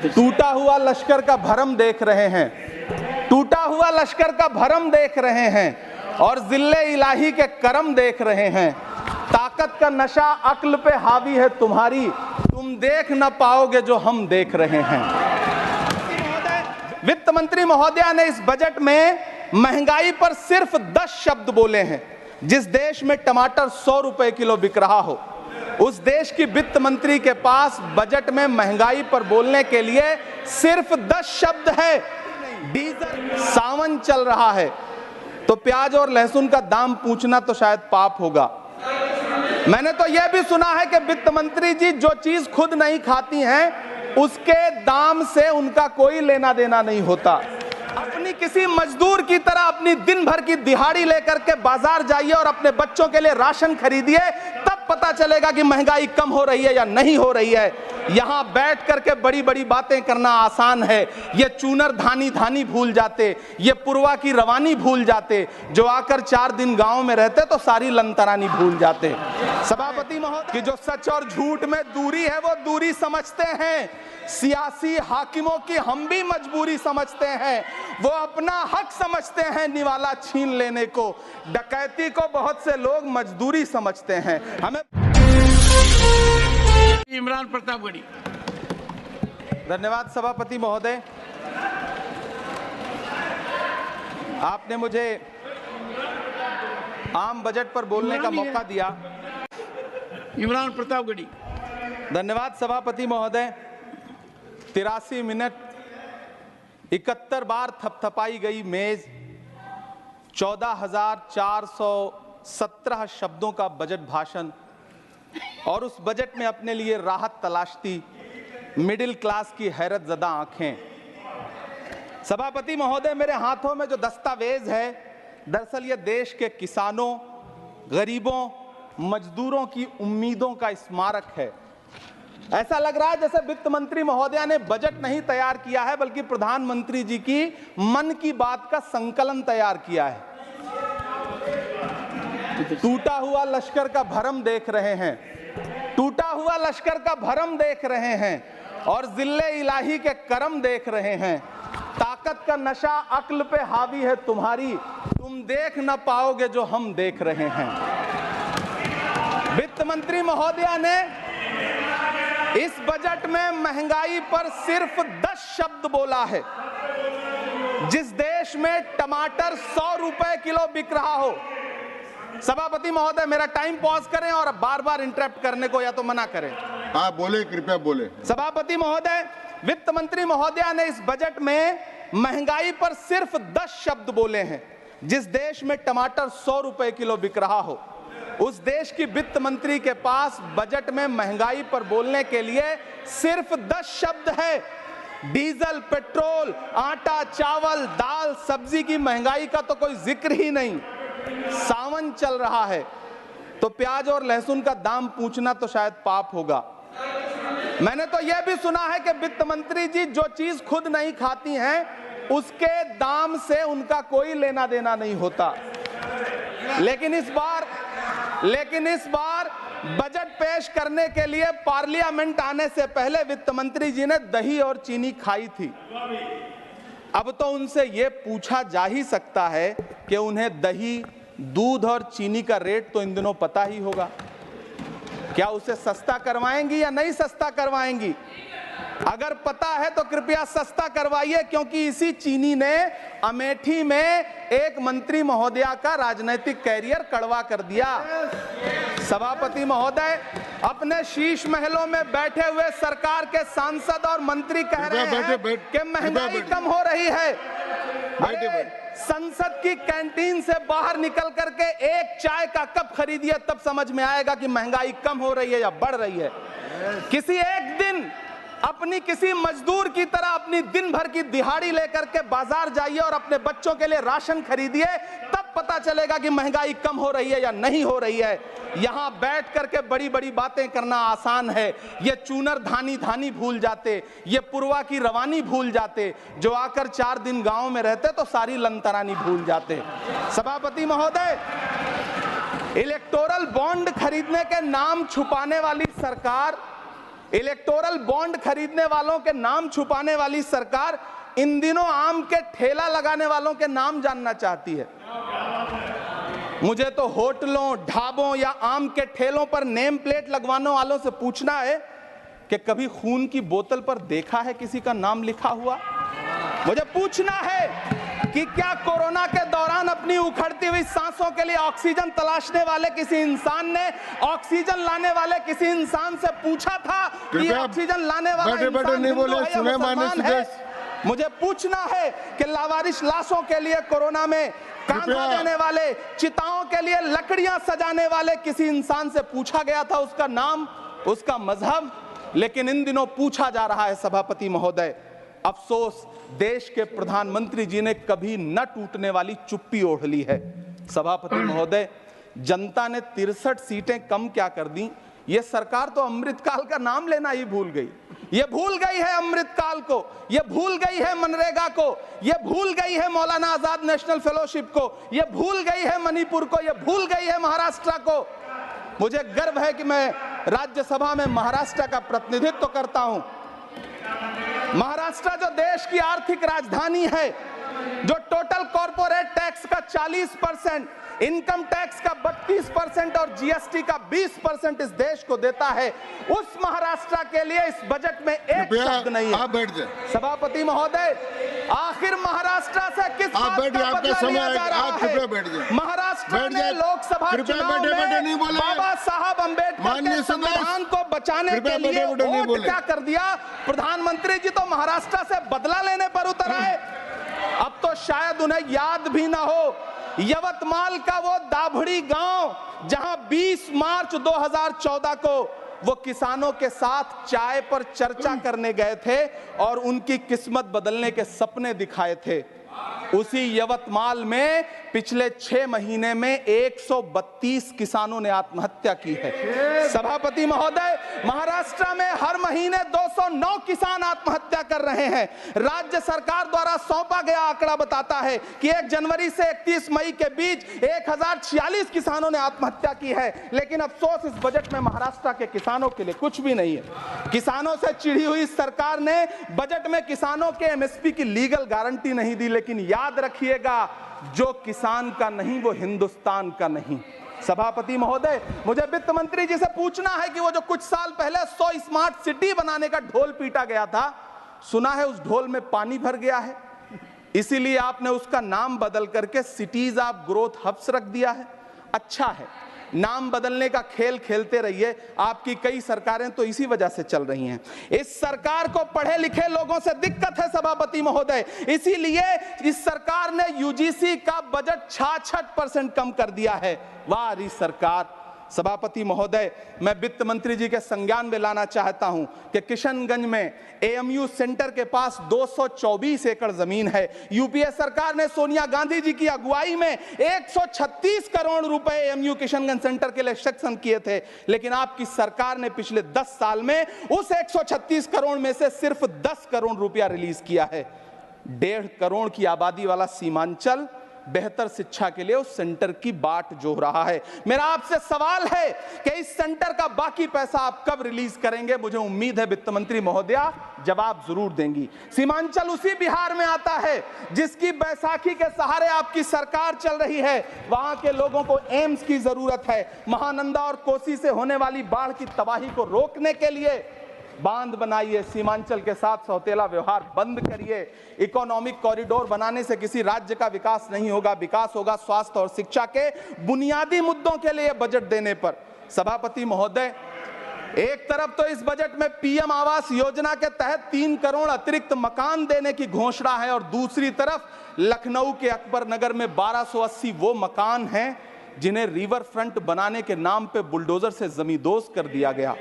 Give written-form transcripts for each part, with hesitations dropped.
टूटा हुआ लश्कर का भरम देख रहे हैं, टूटा हुआ लश्कर का भरम देख रहे हैं और जिल्ले इलाही के करम देख रहे हैं। ताकत का नशा अक्ल पे हावी है तुम्हारी, तुम देख न पाओगे जो हम देख रहे हैं। वित्त मंत्री महोदया ने इस बजट में महंगाई पर सिर्फ 10 शब्द बोले हैं। जिस देश में टमाटर 100 रुपए किलो बिक रहा हो, उस देश की वित्त मंत्री के पास बजट में महंगाई पर बोलने के लिए सिर्फ 10 शब्द है। डीजल सावन चल रहा है तो प्याज और लहसुन का दाम पूछना तो शायद पाप होगा। मैंने तो यह भी सुना है कि वित्त मंत्री जी जो चीज खुद नहीं खाती हैं उसके दाम से उनका कोई लेना देना नहीं होता। अपनी किसी मजदूर की तरह अपनी दिन भर की दिहाड़ी लेकर के बाजार जाइए और अपने बच्चों के लिए राशन खरीदिए, तब पता चलेगा कि महंगाई कम हो रही है या नहीं हो रही है। यहां बैठ करके बड़ी बड़ी बातें करना आसान है। ये चूनर धानी धानी भूल जाते, ये पुरवा की रवानी भूल जाते, जो आकर 4 दिन गांव में रहते तो सारी लंतरानी भूल जाते। सभापति महोदय कि जो सच और झूठ में दूरी है वो दूरी समझते हैं। सियासी हाकिमों की हम भी मजबूरी समझते हैं, वो अपना हक समझते हैं निवाला छीन लेने को। डकैती को बहुत से लोग मजदूरी समझते हैं। हमें इमरान प्रतापगढ़ी। धन्यवाद सभापति महोदय, आपने मुझे आम बजट पर बोलने का मौका दिया। इमरान प्रतापगढ़ी। धन्यवाद सभापति महोदय। 83 मिनट 71 बार थपथपाई गई मेज, 14,417 शब्दों का बजट भाषण और उस बजट में अपने लिए राहत तलाशती मिडिल क्लास की हैरत ज़दा आंखें। सभापति महोदय, मेरे हाथों में जो दस्तावेज है दरअसल ये देश के किसानों, गरीबों, मजदूरों की उम्मीदों का स्मारक है। ऐसा लग रहा है जैसे वित्त मंत्री महोदया ने बजट नहीं तैयार किया है बल्कि प्रधानमंत्री जी की मन की बात का संकलन तैयार किया है। टूटा हुआ लश्कर का भरम देख रहे हैं, टूटा हुआ लश्कर का भरम देख रहे हैं और जिल्ले इलाही के करम देख रहे हैं। ताकत का नशा अक्ल पे हावी है तुम्हारी, तुम देख न पाओगे जो हम देख रहे हैं। वित्त मंत्री महोदया ने इस बजट में महंगाई पर सिर्फ 10 शब्द बोला है। जिस देश में टमाटर 100 रुपए किलो बिक रहा हो। सभापति महोदय, मेरा टाइम पॉज करें और बार बार इंटरप्ट करने को या तो मना करें। हाँ बोले, कृपया बोले। सभापति महोदय, वित्त मंत्री महोदया ने इस बजट में महंगाई पर सिर्फ 10 शब्द बोले हैं। जिस देश में टमाटर 100 रुपए किलो बिक रहा हो, उस देश की वित्त मंत्री के पास बजट में महंगाई पर बोलने के लिए सिर्फ 10 शब्द है। डीजल, पेट्रोल, आटा, चावल, दाल, सब्जी की महंगाई का तो कोई जिक्र ही नहीं। सावन चल रहा है तो प्याज और लहसुन का दाम पूछना तो शायद पाप होगा। मैंने तो यह भी सुना है कि वित्त मंत्री जी जो चीज खुद नहीं खाती हैं उसके दाम से उनका कोई लेना देना नहीं होता। लेकिन इस बार बजट पेश करने के लिए पार्लियामेंट आने से पहले वित्त मंत्री जी ने दही और चीनी खाई थी। अब तो उनसे यह पूछा जा ही सकता है कि उन्हें दही, दूध और चीनी का रेट तो इन दिनों पता ही होगा। क्या उसे सस्ता करवाएंगी या नहीं सस्ता करवाएंगी? अगर पता है तो कृपया सस्ता करवाइए, क्योंकि इसी चीनी ने अमेठी में एक मंत्री महोदया का राजनीतिक कैरियर कड़वा कर दिया। सभापति महोदय, अपने शीश महलों में बैठे हुए सरकार के सांसद और मंत्री कह रहे हैं कि महंगाई कम हो रही है। संसद की कैंटीन से बाहर निकल करके एक चाय का कप खरीदिए, तब समझ में आएगा कि महंगाई कम हो रही है या बढ़ रही है। किसी एक दिन अपनी किसी मजदूर की तरह अपनी दिन भर की दिहाड़ी लेकर के बाजार जाइए और अपने बच्चों के लिए राशन खरीदिए, तब पता चलेगा कि महंगाई कम हो रही है या नहीं हो रही है। यहां बैठ करके बड़ी बड़ी बातें करना आसान है। ये चूनर धानी धानी भूल जाते, ये पुरवा की रवानी भूल जाते, जो आकर 4 दिन गांव में रहते तो सारी लंतरानी भूल जाते। सभापति महोदय, इलेक्टोरल बॉन्ड खरीदने के नाम छुपाने वाली सरकार इलेक्टोरल बॉन्ड खरीदने वालों के नाम छुपाने वाली सरकार इन दिनों आम के ठेला लगाने वालों के नाम जानना चाहती है। मुझे तो होटलों, ढाबों या आम के ठेलों पर नेम प्लेट लगवाने वालों से पूछना है कि कभी खून की बोतल पर देखा है किसी का नाम लिखा हुआ? मुझे पूछना है कि क्या कोरोना के दौरान अपनी उखड़ती हुई सांसों के लिए ऑक्सीजन तलाशने वाले किसी इंसान ने ऑक्सीजन लाने वाले किसी इंसान से पूछा था कि ऑक्सीजन लाने वाला इंसान हिंदू है या मुसलमान है? मुझे पूछना है कि लावारिस लाशों के लिए कोरोना में कांधा देने वाले, चिताओं के लिए लकड़ियां सजाने वाले किसी इंसान से पूछा गया था उसका नाम, उसका मजहब? लेकिन इन दिनों पूछा जा रहा है सभापति महोदय। अफसोस, देश के प्रधानमंत्री जी ने कभी न टूटने वाली चुप्पी ओढ़ ली है। सभापति महोदय, जनता ने 63 सीटें कम क्या कर दी? ये सरकार तो अमृतकाल का नाम लेना ही भूल गई। ये भूल गई है अमृतकाल को, ये भूल गई है मनरेगा को, ये भूल गई है मौलाना आजाद नेशनल फेलोशिप को, ये भूल गई है मणिपुर को, ये भूल गई है महाराष्ट्र को। मुझे गर्व है कि मैं राज्यसभा में महाराष्ट्र का प्रतिनिधित्व करता हूं। महाराष्ट्र जो देश की आर्थिक राजधानी है, जो टोटल कॉर्पोरेट टैक्स का 40%, इनकम टैक्स का 32% और जीएसटी का 20% इस देश को देता है, उस महाराष्ट्र के लिए इस बजट में एक शब्द नहीं है। आप बैठ जाए। सभापति महोदय, आखिर महाराष्ट्र से किस बात का बदला लिया जा रहा है? महाराष्ट्र में लोकसभा चुनाव में बाबा साहब अम्बेडकर के संविधान को बचाने के लिए वोट क्या कर दिया? प्रधानमंत्री जी तो महाराष्ट्र से बदला लेने पर उतर आए। अब तो शायद उन्हें याद भी ना हो यवतमाल का वो दाभड़ी गांव जहां 20 मार्च 2014 को वो किसानों के साथ चाय पर चर्चा करने गए थे और उनकी किस्मत बदलने के सपने दिखाए थे। उसी यवतमाल में पिछले 6 महीने में 132 किसानों ने आत्महत्या की है। सभापति महोदय, महाराष्ट्र में हर महीने 209 किसान आत्महत्या कर रहे हैं। राज्य सरकार द्वारा सौंपा गया आंकड़ा बताता है कि 1 जनवरी से 31 मई के बीच 1046 किसानों ने आत्महत्या की है। लेकिन अफसोस, इस बजट में महाराष्ट्र के किसानों के लिए कुछ भी नहीं है। किसानों से चिढ़ी हुई सरकार ने बजट में किसानों के एमएसपी की लीगल गारंटी नहीं दी। लेकिन याद रखिएगा, जो किसान का नहीं वो हिंदुस्तान का नहीं। सभापति महोदय, मुझे वित्त मंत्री जी से पूछना है कि वो जो कुछ साल पहले 100 स्मार्ट सिटी बनाने का ढोल पीटा गया था, सुना है उस ढोल में पानी भर गया है, इसीलिए आपने उसका नाम बदल करके सिटीज ऑफ ग्रोथ हब्स रख दिया है। अच्छा है, नाम बदलने का खेल खेलते रहिए, आपकी कई सरकारें तो इसी वजह से चल रही हैं। इस सरकार को पढ़े लिखे लोगों से दिक्कत है सभापति महोदय, इसीलिए इस सरकार ने यूजीसी का बजट 66% कम कर दिया है। वाह री सरकार। सभापति महोदय, मैं वित्त मंत्री जी के संज्ञान में लाना चाहता हूं कि किशनगंज में एएमयू सेंटर के पास 224 एकड़ जमीन है। यूपीए सरकार ने सोनिया गांधी जी की अगुवाई में 136 करोड़ रुपए एएमयू किशनगंज सेंटर के लिए सेक्शन किए थे। लेकिन आपकी सरकार ने पिछले 10 साल में उस 136 करोड़ में से सिर्फ 10 करोड़ रुपया रिलीज किया है। 1.5 करोड़ की आबादी वाला सीमांचल बेहतर शिक्षा के लिए उस सेंटर की बाट जोह रहा है। मेरा आपसे सवाल है कि इस सेंटर का बाकी पैसा आप कब रिलीज करेंगे? मुझे उम्मीद है वित्त मंत्री महोदया जवाब जरूर देंगी। सीमांचल उसी बिहार में आता है जिसकी बैसाखी के सहारे आपकी सरकार चल रही है। वहां के लोगों को एम्स की जरूरत है। महानंदा और कोसी से होने वाली बाढ़ की तबाही को रोकने के लिए बांध बनाइए, सीमांचल के साथ सौतेला व्यवहार बंद करिए। इकोनॉमिक कॉरिडोर बनाने से किसी राज्य का विकास नहीं होगा, विकास होगा स्वास्थ्य और शिक्षा के बुनियादी मुद्दों के लिए बजट देने पर। सभापति महोदय, एक तरफ तो इस बजट में पीएम आवास योजना के तहत 3 करोड़ अतिरिक्त मकान देने की घोषणा है और दूसरी तरफ लखनऊ के अकबर नगर में 1280 वो मकान हैं जिन्हें रिवर फ्रंट बनाने के नाम पे बुलडोजर से जमींदोज कर दिया गया।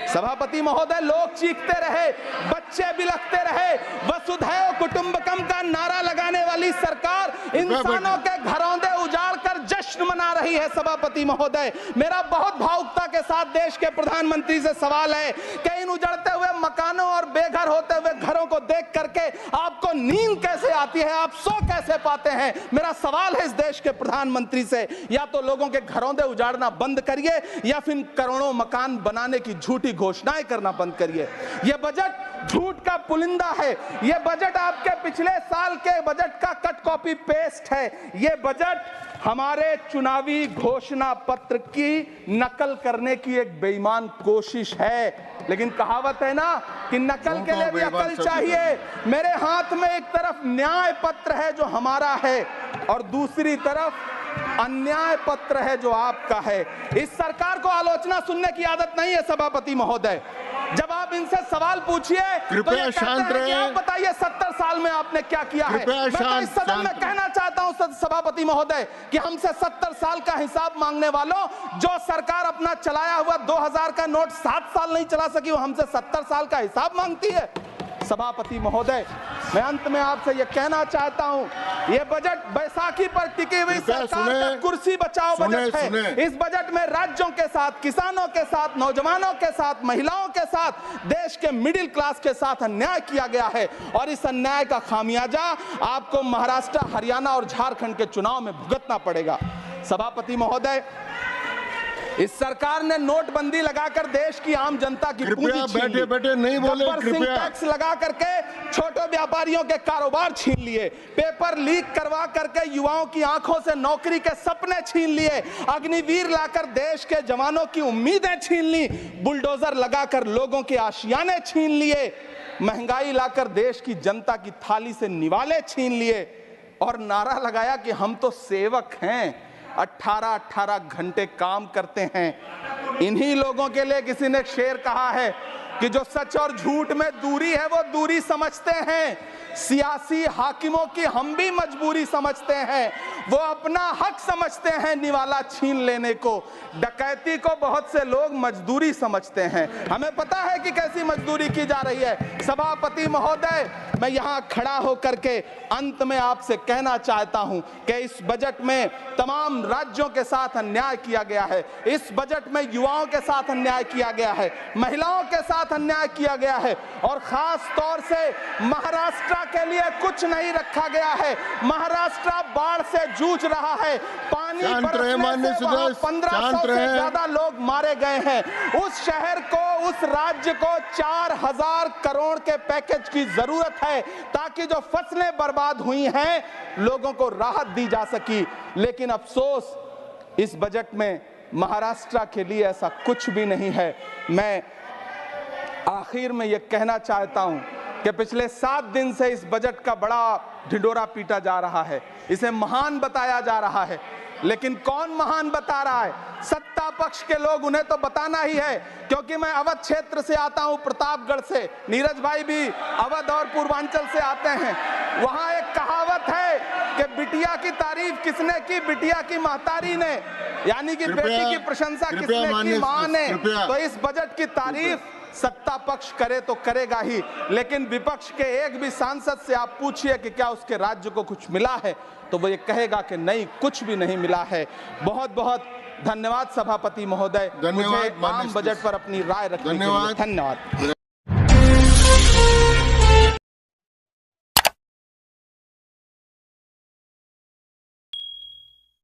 सभापति महोदय, लोग चीखते रहे, बच्चे बिलखते रहे, वसुधैव कुटुंबकम का नारा लगाने वाली सरकार इंसानों के घरौंदे उजाड़ कर जश्न मना रही है। सभापति महोदय, मेरा बहुत भावुकता के साथ देश के प्रधानमंत्री से सवाल है कि इन उजड़ते हुए मकानों और बेघर होते हुए घरों को देख करके आपको नींद कैसे आती है, आप सो कैसे पाते हैं? मेरा सवाल है इस देश के प्रधानमंत्री से, या तो लोगों के घरों दे उजाड़ना बंद करिए या फिर करोड़ों मकान बनाने की झूठी घोषणाएं करना बंद करिए। यह बजट झूठ का पुलिंदा है। यह बजट आपके पिछले साल के बजट का कट कॉपी पेस्ट है। यह बजट हमारे चुनावी घोषणा पत्र की नकल करने की एक बेईमान कोशिश है। लेकिन कहावत है ना कि नकल के लिए भी अकल चाहिए। मेरे हाथ में एक तरफ न्याय पत्र है जो हमारा है और दूसरी तरफ अन्याय पत्र है जो आपका है। इस सरकार को आलोचना सुनने की आदत नहीं है सभापति महोदय। जब आप इनसे सवाल पूछिए तो ये शांत कहते हैं कि आप बताइए 70 साल में आपने क्या किया है। मैं तो इस सदन में कहना चाहता हूं सभापति महोदय कि हमसे 70 साल का हिसाब मांगने वालों, जो सरकार अपना चलाया हुआ 2000 का नोट 7 साल नहीं चला सकी, वो हमसे 70 साल का हिसाब मांगती है। सभापति महोदय, मैं अंत में आपसे यह कहना चाहता हूं, यह बजट बैसाखी पर टिकी हुई सरकार का कुर्सी बचाओ बजट है। इस बजट में राज्यों के साथ, किसानों के साथ, नौजवानों के साथ, महिलाओं के साथ, देश के मिडिल क्लास के साथ अन्याय किया गया है और इस अन्याय का खामियाजा आपको महाराष्ट्र, हरियाणा और झारखंड के चुनाव में भुगतना पड़ेगा। सभापति महोदय, इस सरकार ने नोटबंदी लगाकर देश की आम जनता की पूंजी छीन ली। बैठे नहीं बोले, कृपया। टैक्स लगा करके छोटे व्यापारियों के कारोबार छीन लिए, पेपर लीक करवा करके युवाओं की आंखों से नौकरी के सपने छीन लिए, अग्निवीर लाकर देश के जवानों की उम्मीदें छीन ली, बुलडोजर लगाकर लोगों के आशियाने छीन लिए, महंगाई लाकर देश की जनता की थाली से निवाले छीन लिए और नारा लगाया कि हम तो सेवक हैं, 18-18 घंटे काम करते हैं। इन्हीं लोगों के लिए किसी ने शेर कहा है कि जो सच और झूठ में दूरी है वो दूरी समझते हैं। सियासी हाकिमों की हम भी मजबूरी समझते हैं। वो अपना हक समझते हैं निवाला छीन लेने को। डकैती को बहुत से लोग मजदूरी समझते हैं। हमें पता है कि कैसी मजदूरी की जा रही है। सभापति महोदय, मैं यहाँ खड़ा होकर के अंत में आपसे कहना चाहता हूँ कि इस बजट में तमाम राज्यों के साथ अन्याय किया गया है। इस बजट में युवाओं के साथ अन्याय किया गया है, महिलाओं के साथ अन्याय किया गया है और खास तौर से महाराष्ट्र के लिए कुछ नहीं रखा गया है। महाराष्ट्र बाढ़ से जूझ रहा है, पानी बरसने से वहां 1500 से ज्यादा लोग मारे गए हैं। उस शहर को, उस राज्य को 4000 करोड़ के पैकेज की जरूरत है ताकि जो फसलें बर्बाद हुई हैं लोगों को राहत दी जा सकी। लेकिन अफसोस, इस बजट में महाराष्ट्र के लिए ऐसा कुछ भी नहीं है। मैं आखिर में यह कहना चाहता हूं कि पिछले 7 दिन से इस बजट का बड़ा ढिंडोरा पीटा जा रहा है, इसे महान बताया जा रहा है। लेकिन कौन महान बता रहा है? सत्ता पक्ष के लोग, उन्हें तो बताना ही है। क्योंकि मैं अवध क्षेत्र से आता हूं, प्रतापगढ़ से, नीरज भाई भी अवध और पूर्वांचल से आते हैं। वहां एक कहावत है कि बिटिया की तारीफ किसने की? बिटिया की महतारी ने, यानी कि बेटी की प्रशंसा किसने की? मां ने। तो इस बजट की तारीफ सत्ता पक्ष करे तो करेगा ही, लेकिन विपक्ष के एक भी सांसद से आप पूछिए कि क्या उसके राज्य को कुछ मिला है, तो वो ये कहेगा कि नहीं, कुछ भी नहीं मिला है। बहुत बहुत धन्यवाद सभापति महोदय, मुझे आम बजट पर अपनी राय रखने के लिए। धन्यवाद।